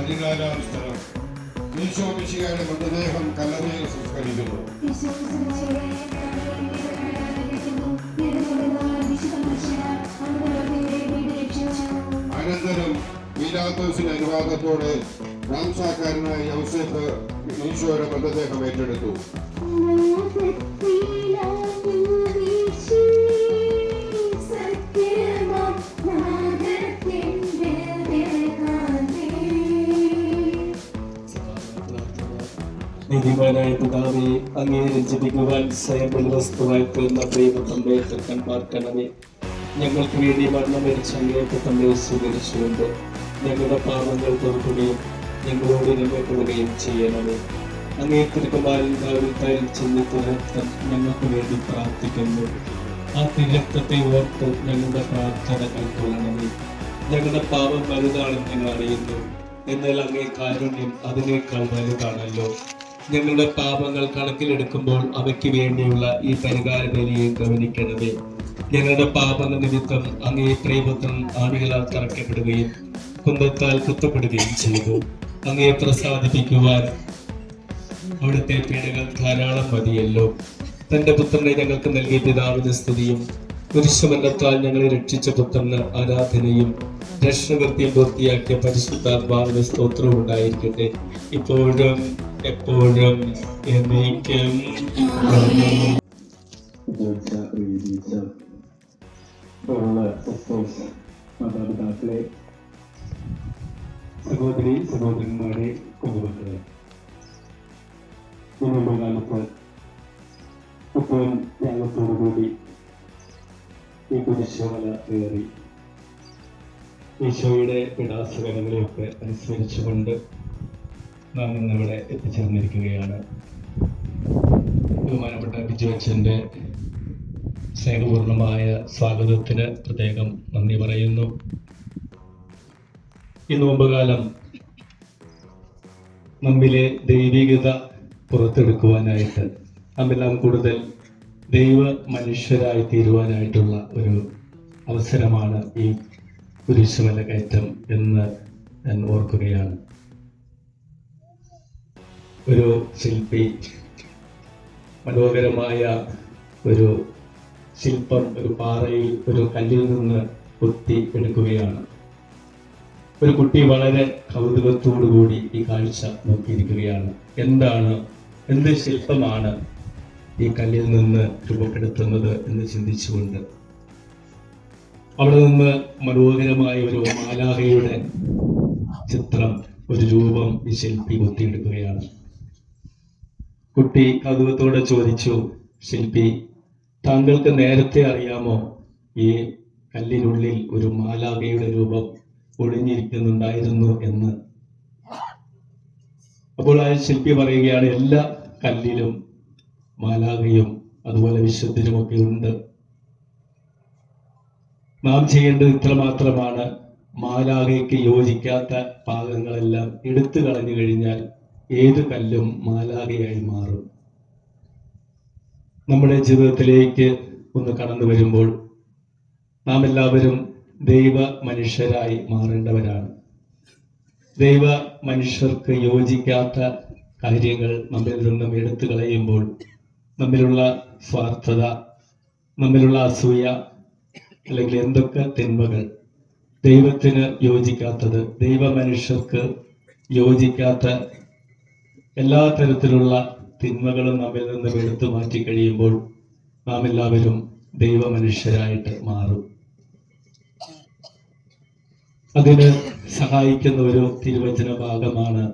14 സ്ഥലം ഈശോ മിശിഹായുടെ മൃതദേഹം കല്ലറയിൽ സംസ്കരിക്കുന്നു. അനന്തരം പീലാത്തോസിന്റെ അനുവാദത്തോടെ റാംസാക്കാരനായ യൗസേപ്പ് ഈശോയുടെ മൃതദേഹം ഏറ്റെടുത്തു. നീതിമാനായ പിതാവേ, അങ്ങേ രഞ്ജിപ്പിക്കുവാൻ സ്വയം വസ്തുവായി തീർന്ന പ്രിയപുത്രന്റെ തൃക്കൺ പാർക്കണമേ. ഞങ്ങൾക്ക് വേണ്ടി മരണം മരിച്ച അങ്ങേ പുത്രനെ സ്വീകരിച്ചുകൊണ്ട് ഞങ്ങളുടെ പാപങ്ങൾ തുറക്കുകയും ഞങ്ങളോട് രംഗപ്പെടുകയും ചെയ്യണമേ. അങ്ങേ തിരുക്കുമാരൻ ഭാവിത്തായിൽ ചെന്ന് രക്തം ഞങ്ങൾക്ക് വേണ്ടി പ്രാർത്ഥിക്കുന്നു. ആ തിരക്തത്തെ ഓർത്ത് ഞങ്ങളുടെ പ്രാർത്ഥന കൈക്കൊള്ളണമേ. ഞങ്ങളുടെ പാപം വലുതാണെന്ന് ഞങ്ങൾ അറിയുന്നു, എന്നാൽ അങ്ങേ കാരുണ്യം അതിനേക്കാൾ വലുതാണല്ലോ. ഞങ്ങളുടെ പാപങ്ങൾ കണക്കിലെടുക്കുമ്പോൾ അവയ്ക്ക് വേണ്ടിയുള്ള ഈ പരിഹാര ബലിയെ ഗവനിക്കണമേ. ഞങ്ങളുടെ പാപങ്ങൾ നിമിത്തം അങ്ങേ പ്രിയപുത്രൻ ആണികളാൽ തറയ്ക്കപ്പെടുകയും കുന്തത്താൽ കുത്തപ്പെടുകയും ചെയ്തു. അങ്ങേ പ്രസാദിപ്പിക്കുവാൻ അവിടുത്തെ പീഡകൾ ധാരാളം മതിയല്ലോ. തന്റെ പുത്രനെ ഞങ്ങൾക്ക് നൽകിയ പിതാവിന് സ്തുതിയും കുരിശുമരണത്താൽ ഞങ്ങളെ രക്ഷിച്ച പുത്രന് ആരാധനയും രക്ഷകൃത്യം പൂർത്തിയാക്കിയ പരിശുദ്ധാത്മാവിന് സ്തോത്രവും ഉണ്ടായിരിക്കട്ടെ, ഇപ്പോഴും എപ്പോഴും എന്നേക്കും. മാതാപിതാക്കളെ, സഹോദരി സഹോദരന്മാരെ, കുടുംബങ്ങളെ, കാലത്ത് ഇപ്പോൾ ത്യാഗത്തോടുകൂടി ഈ കുരിശുമല കയറി ഈശോയുടെ വിടാസകരങ്ങളെയൊക്കെ അനുസ്മരിച്ചുകൊണ്ട് നാം ഇന്നിവിടെ എത്തിച്ചേർന്നിരിക്കുകയാണ്. ബഹുമാനപ്പെട്ട ബിജു അച്ഛൻ്റെ സ്നേഹപൂർണമായ സ്വാഗതത്തിന് പ്രത്യേകം നന്ദി പറയുന്നു. ഈ നോമ്പുകാലം നമ്മിലെ ദൈവികത പുറത്തെടുക്കുവാനായിട്ട്, നമ്മെല്ലാം കൂടുതൽ ദൈവ മനുഷ്യരായി തീരുവാനായിട്ടുള്ള ഒരു അവസരമാണ് ഈ കുരിശുമല കയറ്റം എന്ന് ഞാൻ ഓർക്കുകയാണ്. ഒരു ശില്പി മനോഹരമായ ഒരു ശില്പം ഒരു പാറയിൽ ഒരു കല്ലിൽ നിന്ന് കൊത്തി എടുക്കുകയാണ്. ഒരു കുട്ടി വളരെ കൗതുകത്തോടുകൂടി ഈ കാഴ്ച നോക്കിയിരിക്കുകയാണ്. എന്ത് ശില്പമാണ് ഈ കല്ലിൽ നിന്ന് രൂപപ്പെടുത്തുന്നത് എന്ന് ചിന്തിച്ചുകൊണ്ട് അവിടെ നിന്ന് മനോഹരമായ ഒരു മാലാഖയുടെ ചിത്രം, ഒരു രൂപം ഈ ശില്പി കൊത്തിയെടുക്കുകയാണ്. കുട്ടി കൗതുകത്തോടെ ചോദിച്ചു, ശില്പി, താങ്കൾക്ക് നേരത്തെ അറിയാമോ ഈ കല്ലിനുള്ളിൽ ഒരു മാലാഖയുടെ രൂപം ഒളിഞ്ഞിരിക്കുന്നുണ്ടായിരുന്നു എന്ന്? അപ്പോൾ ആ ശില്പി പറയുകയാണ്, എല്ലാ കല്ലിലും മാലാഖയും അതുപോലെ വിശുദ്ധരുമൊക്കെ ഉണ്ട്. നാം ചെയ്യേണ്ടത് ഇത്രമാത്രമാണ്, മാലാഖയ്ക്ക് യോജിക്കാത്ത ഭാഗങ്ങളെല്ലാം എടുത്തു കളഞ്ഞു കഴിഞ്ഞാൽ ഏത് കല്ലും മാലാഖയായി മാറും. നമ്മുടെ ജീവിതത്തിലേക്ക് ഒന്ന് കടന്നു വരുമ്പോൾ നാം എല്ലാവരും ദൈവ മനുഷ്യരായി മാറേണ്ടവരാണ്. ദൈവ മനുഷ്യർക്ക് യോജിക്കാത്ത കാര്യങ്ങൾ നമ്മിൽ നിന്നും എടുത്തു കളയുമ്പോൾ നമ്മിലുള്ള സ്വാർത്ഥത, നമ്മിലുള്ള അസൂയ, അല്ലെങ്കിൽ എന്തൊക്കെ തിന്മകൾ ദൈവത്തിന് യോജിക്കാത്തത്, ദൈവ മനുഷ്യർക്ക് യോജിക്കാത്ത എല്ലാ തരത്തിലുള്ള തിന്മകളും നമ്മിൽ നിന്നും എടുത്തു മാറ്റി കഴിയുമ്പോൾ നാം എല്ലാവരും ദൈവ മനുഷ്യരായിട്ട് മാറും. അതിന് സഹായിക്കുന്ന ഒരു തിരുവചന ഭാഗമാണ്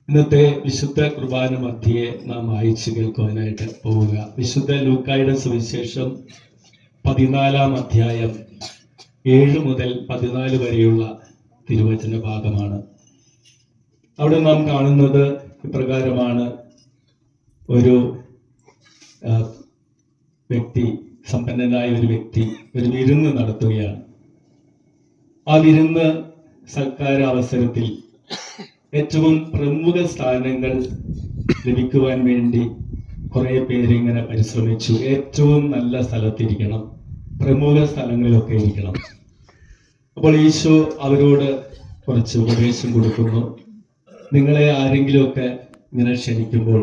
ഇന്നത്തെ വിശുദ്ധ കുർബാന മധ്യയെ നാം വായിച്ചു കേൾക്കുവാനായിട്ട് പോവുക. വിശുദ്ധ ലൂക്കായുടെ സുവിശേഷം 14-ാം അധ്യായം 7 മുതൽ 14 വരെയുള്ള തിരുവചന ഭാഗമാണ്. അവിടെ നാം കാണുന്നത് ഇപ്രകാരമാണ്. ഒരു വ്യക്തി, സമ്പന്നനായ ഒരു വ്യക്തി ഒരു വിരുന്ന് നടത്തുകയാണ്. ആ വിരുന്ന് സൽക്കാര അവസരത്തിൽ ഏറ്റവും പ്രമുഖ സ്ഥാനങ്ങൾ ലഭിക്കുവാൻ വേണ്ടി കുറെ പേരിങ്ങനെ പരിശ്രമിച്ചു. ഏറ്റവും നല്ല സ്ഥലത്തിരിക്കണം, പ്രമുഖ സ്ഥലങ്ങളിലൊക്കെ ഇരിക്കണം. അപ്പോൾ ഈശോ അവരോട് കുറച്ച് ഉപദേശം കൊടുക്കുന്നു. നിങ്ങളെ ആരെങ്കിലുമൊക്കെ ഇങ്ങനെ ക്ഷണിക്കുമ്പോൾ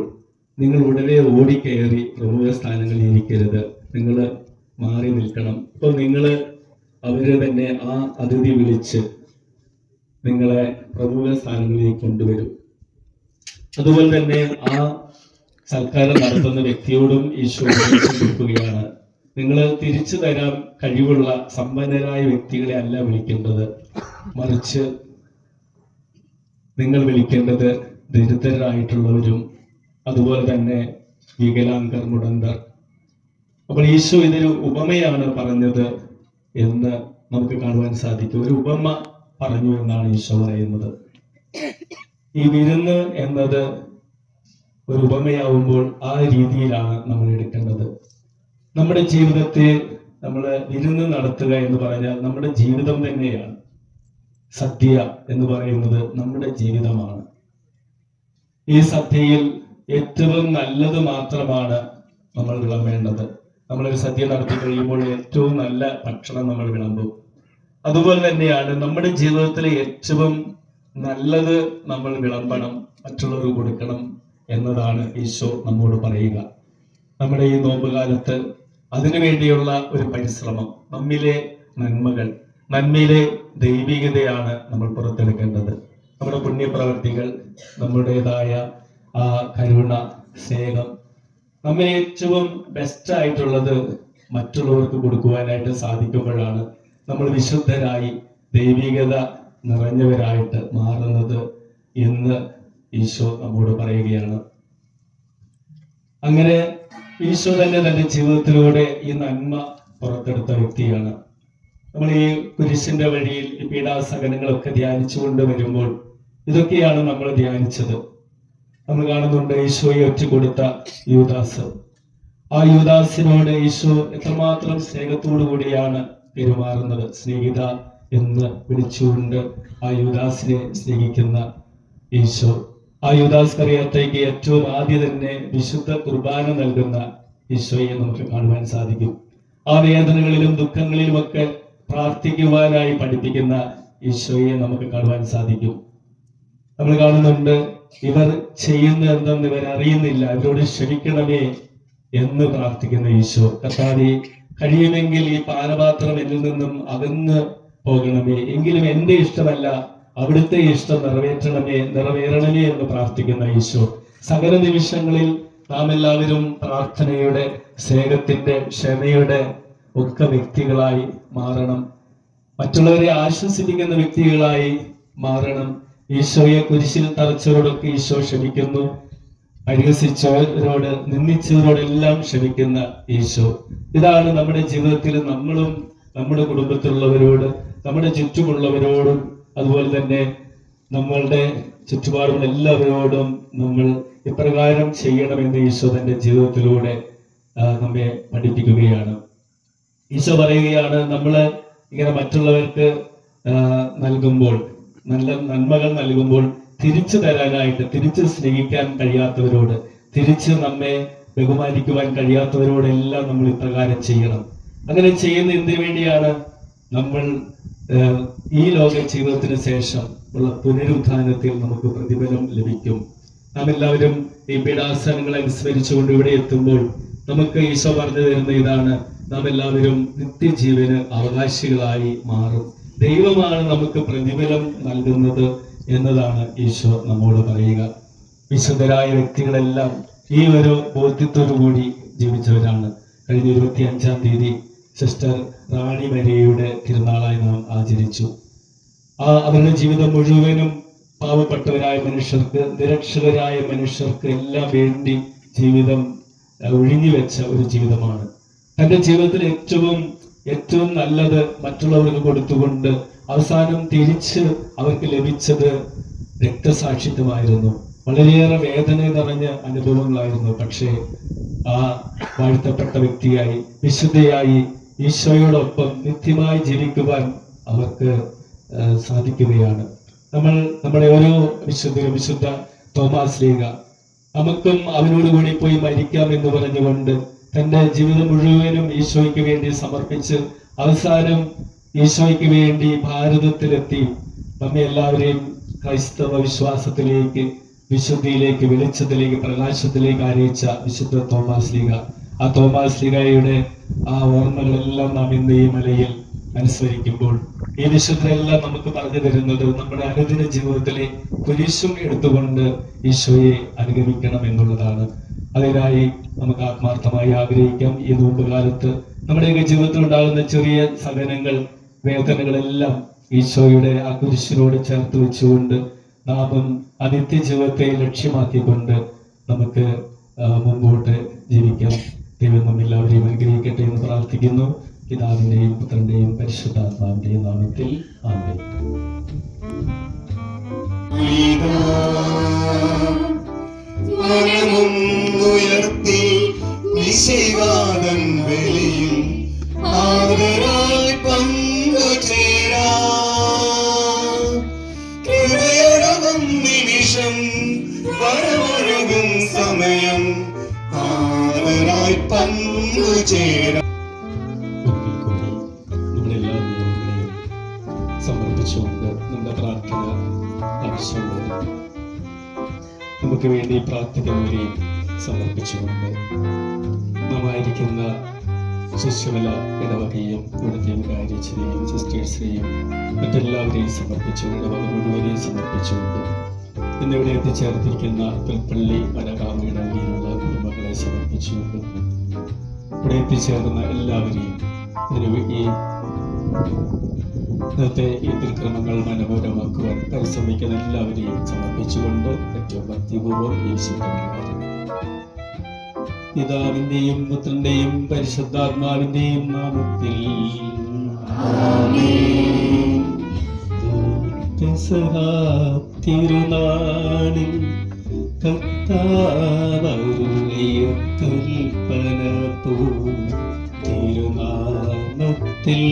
നിങ്ങൾ ഉടനെ ഓടിക്കയറി പ്രമുഖ സ്ഥാനങ്ങളിൽ ഇരിക്കരുത്. നിങ്ങൾ മാറി നിൽക്കണം. ഇപ്പോൾ നിങ്ങൾ അവരെ തന്നെ ആ അതിഥി വിളിച്ച് നിങ്ങളെ പ്രമുഖ സ്ഥാനങ്ങളിലേക്ക് കൊണ്ടുവരും. അതുപോലെ തന്നെ ആ സൽക്കാരം നടത്തുന്ന വ്യക്തിയോടും ഈശോ കൊടുക്കുകയാണ്. നിങ്ങൾ തിരിച്ചു തരാൻ കഴിവുള്ള സമ്പന്നരായ വ്യക്തികളെ അല്ല വിളിക്കേണ്ടത്, മറിച്ച് നിങ്ങൾ വിളിക്കേണ്ടത് ദരിദ്രരായിട്ടുള്ളവരും അതുപോലെ തന്നെ വികലാംഗർ, മുടന്തർ. അപ്പോൾ ഈശോ ഇതൊരു ഉപമയാണ് പറഞ്ഞത് എന്ന് നമുക്ക് കാണുവാൻ സാധിക്കും. ഒരു ഉപമ പറഞ്ഞു എന്നാണ് ഈശോ പറയുന്നത്. ഈ വിരുന്ന് എന്നത് ഒരു ഉപമയാവുമ്പോൾ ആ രീതിയിലാണ് നമ്മൾ എടുക്കേണ്ടത്. നമ്മുടെ ജീവിതത്തെ നമ്മൾ വിരുന്ന് നടത്തുക എന്ന് പറഞ്ഞാൽ നമ്മുടെ ജീവിതം തന്നെയാണ്. സദ്യ എന്ന് പറയുന്നത് നമ്മുടെ ജീവിതമാണ്. ഈ സദ്യയിൽ ഏറ്റവും നല്ലത് മാത്രമാണ് നമ്മൾ വിളമ്പേണ്ടത്. നമ്മളൊരു സദ്യ നടത്തി കഴിയുമ്പോൾ ഏറ്റവും നല്ല ഭക്ഷണം നമ്മൾ വിളമ്പും. അതുപോലെ തന്നെയാണ് നമ്മുടെ ജീവിതത്തിലെ ഏറ്റവും നല്ലത് നമ്മൾ വിളമ്പണം, മറ്റുള്ളവർക്ക് കൊടുക്കണം എന്നതാണ് ഈശോ നമ്മോട് പറയുക. നമ്മുടെ ഈ നോമ്പുകാലത്ത് അതിനു വേണ്ടിയുള്ള ഒരു പരിശ്രമം, നമ്മിലെ നന്മകൾ, നന്മയിലെ ദൈവികതയാണ് നമ്മൾ പുറത്തെടുക്കേണ്ടത്. നമ്മുടെ പുണ്യപ്രവർത്തികൾ, നമ്മുടേതായ ആ കരുണ, സ്നേഹം, നമ്മെ ഏറ്റവും ബെസ്റ്റ് ആയിട്ടുള്ളത് മറ്റുള്ളവർക്ക് കൊടുക്കുവാനായിട്ട് സാധിക്കുമ്പോഴാണ് നമ്മൾ വിശുദ്ധരായി ദൈവികത നിറഞ്ഞവരായിട്ട് മാറുന്നത് എന്ന് ഈശോ നമ്മോട് പറയുകയാണ്. അങ്ങനെ ഈശോ തന്നെ തന്റെ ജീവിതത്തിലൂടെ ഈ നന്മ പുറത്തെടുത്ത വ്യക്തിയാണ്. നമ്മൾ ഈ കുരിശിന്റെ വഴിയിൽ ഈ പീഡാസഹനങ്ങളൊക്കെ ധ്യാനിച്ചുകൊണ്ട് വരുമ്പോൾ ഇതൊക്കെയാണ് നമ്മൾ ധ്യാനിച്ചത്. നമ്മൾ കാണുന്നുണ്ട് ഈശോയെ ഒറ്റുകൊടുത്ത യൂദാസ്. ആ യൂദാസിനോട് ഈശോ എത്രമാത്രം സ്നേഹത്തോടു കൂടിയാണ് പെരുമാറുന്നത്. സ്നേഹിത എന്ന് വിളിച്ചുകൊണ്ട് ആ യൂദാസിനെ സ്നേഹിക്കുന്ന ഈശോ, ആ യൂദാസ് കറിയത്തേക്ക് ഏറ്റവും ആദ്യം തന്നെ വിശുദ്ധ കുർബാന നൽകുന്ന ഈശോയെ നമുക്ക് കാണുവാൻ സാധിക്കും. ആ വേദനകളിലും ദുഃഖങ്ങളിലുമൊക്കെ പ്രാർത്ഥിക്കുവാനായി പഠിപ്പിക്കുന്ന ഈശോയെ നമുക്ക് കാണുവാൻ സാധിക്കും. നമ്മൾ കാണുന്നുണ്ട്, ഇവർ ചെയ്യുന്ന എന്തെന്ന് ഇവർ അറിയുന്നില്ല, ഇവരോട് ക്ഷമിക്കണമേ എന്ന് പ്രാർത്ഥിക്കുന്ന ഈശോ. കർത്താവേ, കഴിയുമെങ്കിൽ ഈ പാനപാത്രം എന്നിൽ നിന്നും അകന്ന് പോകണമേ, എങ്കിലും എന്റെ ഇഷ്ടമല്ല അവിടുത്തെ ഇഷ്ടം നിറവേറണമേ എന്ന് പ്രാർത്ഥിക്കുന്ന ഈശോ. സകല നിമിഷങ്ങളിൽ നാം എല്ലാവരും പ്രാർത്ഥനയുടെ, സ്നേഹത്തിന്റെ, ക്ഷമയുടെ ഒക്കെ വ്യക്തികളായി മാറണം. മറ്റുള്ളവരെ ആശ്വസിപ്പിക്കുന്ന വ്യക്തികളായി മാറണം. ഈശോയെ കുരിശിൽ തറച്ചവരോടൊക്കെ ഈശോ ക്ഷമിക്കുന്നു. പരിഹസിച്ചവരോട്, നിന്ദിച്ചവരോടെല്ലാം ക്ഷമിക്കുന്ന ഈശോ. ഇതാണ് നമ്മുടെ ജീവിതത്തിൽ നമ്മളും നമ്മുടെ കുടുംബത്തിലുള്ളവരോട്, നമ്മുടെ ചുറ്റുമുള്ളവരോടും, അതുപോലെ തന്നെ നമ്മളുടെ ചുറ്റുപാടുള്ള എല്ലാവരോടും നമ്മൾ ഇപ്രകാരം ചെയ്യണമെന്ന് ഈശോ തന്റെ ജീവിതത്തിലൂടെ നമ്മെ പഠിപ്പിക്കുകയാണ്. ഈശോ പറയുകയാണ്, നമ്മള് ഇങ്ങനെ മറ്റുള്ളവർക്ക് നൽകുമ്പോൾ, നല്ല നന്മകൾ നൽകുമ്പോൾ തിരിച്ചു തരാനായിട്ട്, തിരിച്ച് സ്നേഹിക്കാൻ കഴിയാത്തവരോട്, തിരിച്ച് നമ്മെ ബഹുമാനിക്കുവാൻ കഴിയാത്തവരോടെല്ലാം നമ്മൾ ഇപ്രകാരം ചെയ്യണം. അങ്ങനെ ചെയ്യുന്ന എന്തിനു വേണ്ടിയാണ്? നമ്മൾ ഈ ലോക ജീവിതത്തിന് ശേഷം ഉള്ള പുനരുത്ഥാനത്തിൽ നമുക്ക് പ്രതിഫലം ലഭിക്കും. നാം എല്ലാവരും ഈ പീഡാസനങ്ങളെ അനുസ്മരിച്ചുകൊണ്ട് ഇവിടെ എത്തുമ്പോൾ നമുക്ക് ഈശോ പറഞ്ഞു തരുന്ന ഇതാണ്: നാം എല്ലാവരും നിത്യജീവന് അവകാശികളായി മാറും. ദൈവമാണ് നമുക്ക് പ്രതിഫലം നൽകുന്നത് എന്നതാണ് ഈശോ നമ്മോട് പറയുക. വിശുദ്ധരായ വ്യക്തികളെല്ലാം ഈ ഒരു ബോധ്യത്തോടു കൂടി ജീവിച്ചവരാണ്. കഴിഞ്ഞ 25-ാം തീയതി സിസ്റ്റർ റാണി മരിയയുടെ തിരുനാളായി നാം ആചരിച്ചു. അവരുടെ ജീവിതം മുഴുവനും പാവപ്പെട്ടവരായ മനുഷ്യർക്ക്, നിരക്ഷരരായ മനുഷ്യർക്ക് എല്ലാം വേണ്ടി ജീവിതം ഒഴിഞ്ഞു വെച്ച ഒരു ജീവിതമാണ്. തന്റെ ജീവിതത്തിൽ ഏറ്റവും നല്ലത് മറ്റുള്ളവർക്ക് കൊടുത്തുകൊണ്ട് അവസാനം തിരിച്ച് അവർക്ക് ലഭിച്ചത് രക്തസാക്ഷിത്വമായിരുന്നു. വളരെയേറെ വേദന നിറഞ്ഞ അനുഭവങ്ങളായിരുന്നു. പക്ഷേ ആ വാഴ്ത്തപ്പെട്ട വ്യക്തിയായി, വിശുദ്ധയായി, ഈശോയോടൊപ്പം നിത്യമായി ജീവിക്കുവാൻ അവർക്ക് സാധിക്കുകയാണ്. നമ്മുടെ ഓരോ വിശുദ്ധ തോമാസ് ലീഗ, നമുക്കും അവനോടുകൂടി പോയി മരിക്കാം എന്ന് പറഞ്ഞുകൊണ്ട് തന്റെ ജീവിതം മുഴുവനും ഈശോയ്ക്ക് വേണ്ടി സമർപ്പിച്ച് അവസാനം ഈശോയ്ക്ക് വേണ്ടി ഭാരതത്തിലെത്തി നമ്മെ എല്ലാവരെയും ക്രൈസ്തവ വിശ്വാസത്തിലേക്ക്, വിശുദ്ധിയിലേക്ക്, വെളിച്ചത്തിലേക്ക്, പ്രകാശത്തിലേക്ക് അറിയിച്ച വിശുദ്ധ തോമാസ് ലീഗ, ആ തോമാസ് ലീഗയുടെ ആ ഓർമ്മകളെല്ലാം നാം ഇന്ന് ഈ മലയിൽ അനുസ്മരിക്കുമ്പോൾ ഈ വിശുദ്ധരെല്ലാം നമുക്ക് പറഞ്ഞു തരുന്നത് നമ്മുടെ അനുദിന ജീവിതത്തിലെ കുരിശും എടുത്തുകൊണ്ട് ഈശോയെ അനുഗമിക്കണം എന്നുള്ളതാണ്. അതിനായി നമുക്ക് ആത്മാർത്ഥമായി ആഗ്രഹിക്കാം. ഈ നോമ്പുകാലത്ത് നമ്മുടെയൊക്കെ ജീവിതത്തിൽ ഉണ്ടാകുന്ന ചെറിയ സഹനങ്ങൾ, വേദനകളെല്ലാം ഈശോയുടെ ആ കുരിശിനോട് ചേർത്ത് വെച്ചുകൊണ്ട് നാമം ആ നിത്യജീവിതത്തെ ലക്ഷ്യമാക്കിക്കൊണ്ട് നമുക്ക് മുമ്പോട്ട് ജീവിക്കാം. ദൈവം നമ്മെല്ലാവരെയും അനുഗ്രഹിക്കട്ടെ എന്ന് പ്രാർത്ഥിക്കുന്നു. പിതാവിന്റെയും പുത്രന്റെയും പരിശുദ്ധാത്മാവിന്റെയും നാമത്തിൽ ആമേൻ. മനമുയർത്തി നിശിവാദൻ വെളിയിൽ ആദരായി പങ്കുചേരാ കൃപയൊഴുകും നിമിഷം വരമൊഴുകും സമയം ആദരായി പങ്കുചേരാ. ഒരിക്കൽ കൂടി നമ്മളെല്ലാ നിയമങ്ങളെയും സമർപ്പിച്ചുകൊണ്ട് നമ്മുടെ പ്രാർത്ഥന ആവശ്യമുള്ളത് നമുക്ക് വേണ്ടി പ്രാർത്ഥിക്കുന്നവരെയും സമർപ്പിച്ചുകൊണ്ട് നമ്മായിരിക്കുന്ന ശിശുവല ഇടവകയും ഇവിടുത്തെ കാര്യച്ചനെയും സിസ്റ്റേഴ്സിനെയും മറ്റെല്ലാവരെയും സമർപ്പിച്ചുകൊണ്ട് അവർ മുഴുവനെയും സമർപ്പിച്ചുകൊണ്ട് ഇന്നിവിടെ എത്തിച്ചേർത്തിരിക്കുന്ന പുൽപ്പള്ളി വടകാമയുടെ ഇടവകയിലുള്ള കുടുംബങ്ങളെ സമർപ്പിച്ചുകൊണ്ട് ഇവിടെ എത്തിച്ചേർന്ന എല്ലാവരെയും ഈ ഇന്നത്തെ ഈ തിരുക്രമങ്ങൾ മനോഹരമാക്കുവാൻ പരിശ്രമിക്കുന്ന എല്ലാവരെയും സമർപ്പിച്ചുകൊണ്ട് ഏറ്റവും ഭക്തിപൂർവ്വം ഈ പിതാവിന്റെയും പുത്രന്റെയും പരിശുദ്ധാത്മാവിന്റെയും നാമത്തിൽ തിരുനാളിൽ കർത്താവരുളിയ കൽപ്പന പോ തിരുനാമത്തിൽ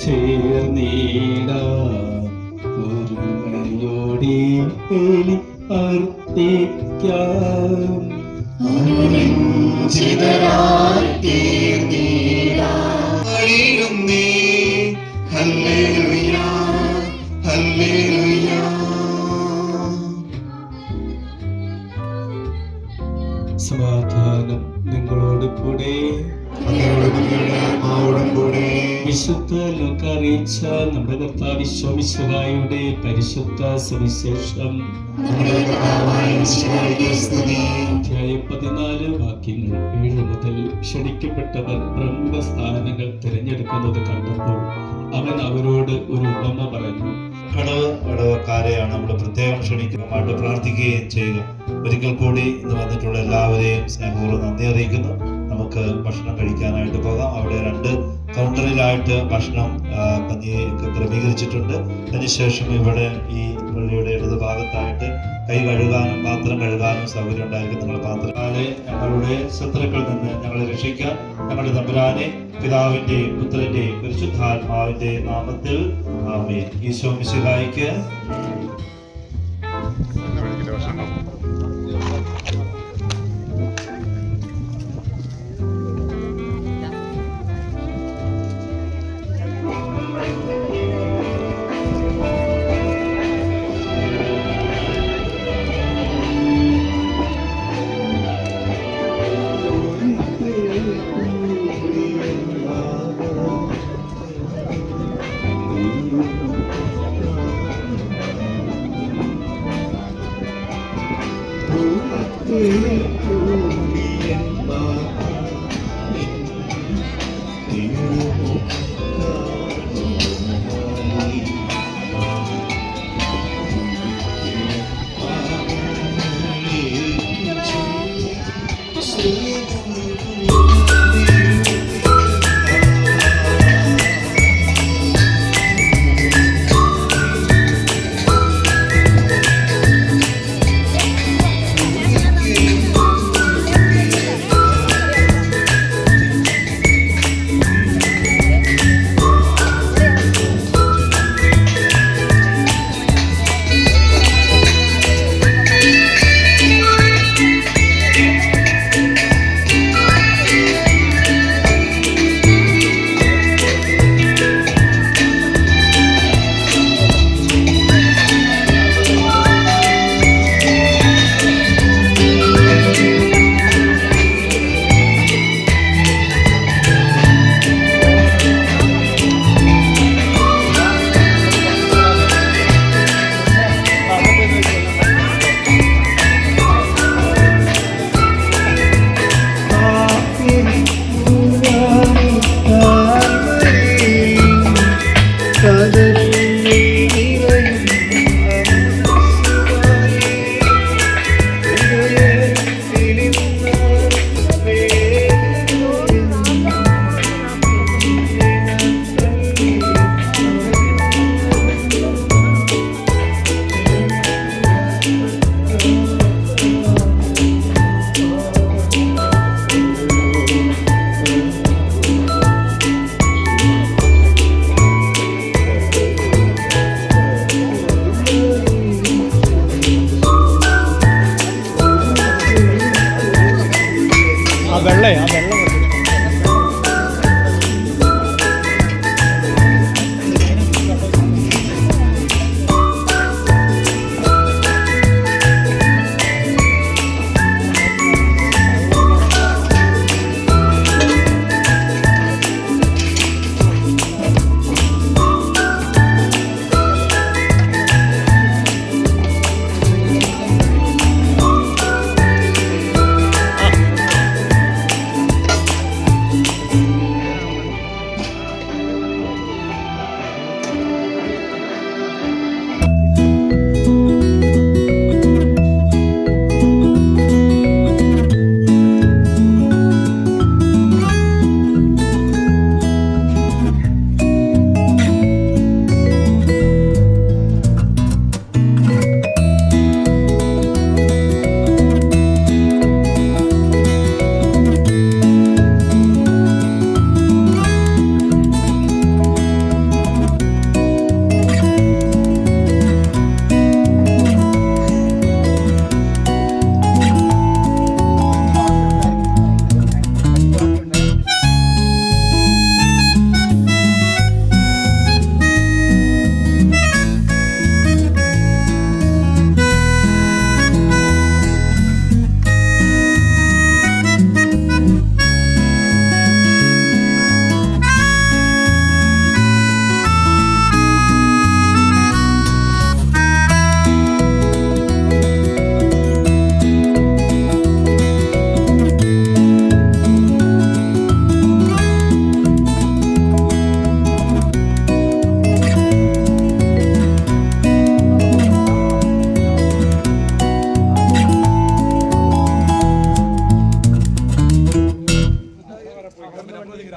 ചേർന്നിടാം ഒരുമയോടെ ബലി അർപ്പിക്കാം. സമാധാനം നിങ്ങളോട് കൂടെ. വിശുദ്ധ ലൂക്ക അറിയിച്ച നമ്മുടെ കർത്താവ് ഈശോമിശിഹായുടെ പരിശുദ്ധ സുവിശേഷം 14 വാക്യങ്ങൾ 7 മുതൽ ക്ഷണിക്കപ്പെട്ടവർ ബ്രഹ്മസ്ഥാനങ്ങൾ തിരഞ്ഞെടുക്കുന്നത് കണ്ടപ്പോൾ അവൻ അവരോട് ഒരു ഉപമ പറഞ്ഞു. ഇടവക്കാരെയാണ് നമ്മൾ പ്രത്യേകം ക്ഷണിക്കുന്നതുമായിട്ട് പ്രാർത്ഥിക്കുകയും ചെയ്യുക. ഒരിക്കൽ കൂടി ഇന്ന് വന്നിട്ടുള്ള എല്ലാവരെയും സ്നേഹപൂർവ്വം നന്ദി അറിയിക്കുന്നു. നമുക്ക് ഭക്ഷണം കഴിക്കാനായിട്ട് പോകാം. അവിടെ 2 കൗണ്ടറിലായിട്ട് ഭക്ഷണം കഞ്ഞിയൊക്കെ ക്രമീകരിച്ചിട്ടുണ്ട്. അതിനുശേഷം ഇവിടെ ഈ പള്ളിയുടെ ഇടത് ഭാഗത്തായിട്ട് കൈ കഴുകാനും പാത്രം കഴുകാനും സൗകര്യം ഉണ്ടായിരിക്കും. നിങ്ങളുടെ പാത്രങ്ങളെ ഞങ്ങളുടെ ശത്രുക്കളിൽ നിന്ന് ഞങ്ങളെ രക്ഷിക്കാൻ ഞങ്ങളുടെ തമ്പുരാനെ പിതാവിന്റെയും പുത്രന്റെയും പരിശുദ്ധാത്മാവിന്റെയും നാമത്തിൽ ആമേൻ. ഈശോ മിശിഹായിക്ക്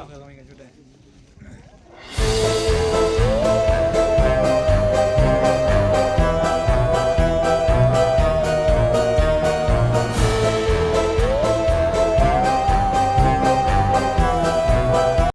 കേട്ടോ